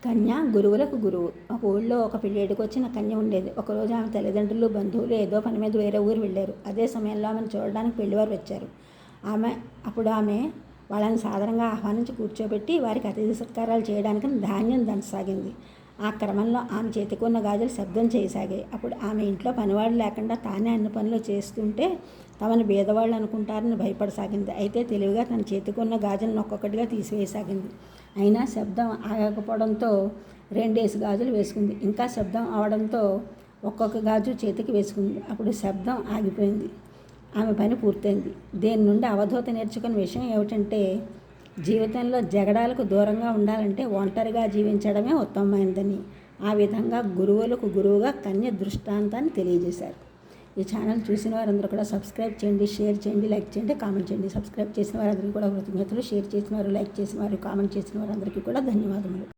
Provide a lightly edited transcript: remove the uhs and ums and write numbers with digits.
కన్య గురువులకు గురువు. ఒక ఊళ్ళో ఒక పెళ్ళిడికి వచ్చిన కన్య ఉండేది. ఒకరోజు ఆమె తల్లిదండ్రులు, బంధువులు ఏదో పని మీద వేరే ఊరు వెళ్ళారు. అదే సమయంలో ఆమెను చూడడానికి పెళ్లివారు వచ్చారు. అప్పుడు ఆమె వాళ్ళని సాధారణంగా ఆహ్వానించి కూర్చోబెట్టి వారికి అతిథి సత్కారాలు చేయడానికి ధాన్యం దంచసాగింది. ఆ క్రమంలో ఆమె చేతికున్న గాజులు శబ్దం చేయసాగాయి. అప్పుడు ఆమె ఇంట్లో పనివాడు లేకుండా తానే అన్ని పనులు చేస్తుంటే తమను బీదవాళ్ళు అనుకుంటారని భయపడసాగింది. అయితే తెలివిగా తన చేతికున్న గాజులను ఒక్కొక్కటిగా తీసివేయసాగింది. అయినా శబ్దం ఆగకపోవడంతో 2 గాజులు వేసుకుంది. ఇంకా శబ్దం అవడంతో ఒక్కొక్క గాజు చేతికి వేసుకుంది. అప్పుడు శబ్దం ఆగిపోయింది. ఆమె పని పూర్తయింది. దీని నుండి అవధూత నేర్చుకున్న విషయం ఏమిటంటే, జీవితంలో జగడాలకు దూరంగా ఉండాలంటే ఒంటరిగా జీవించడమే ఉత్తమమైనదని. ఆ విధంగా గురువులకు గురువుగా కన్య దృష్టాంతాన్ని తెలియజేశారు. ఈ ఛానల్ చూసిన వారందరూ కూడా సబ్స్క్రైబ్ చేయండి, షేర్ చేయండి, లైక్ చేయండి, కామెంట్ చేయండి. సబ్స్క్రైబ్ చేసిన వారందరికీ కూడా కృతజ్ఞతలు. షేర్ చేసిన వారు, లైక్ చేసిన వారు, కామెంట్ చేసిన వారందరికీ కూడా ధన్యవాదములు.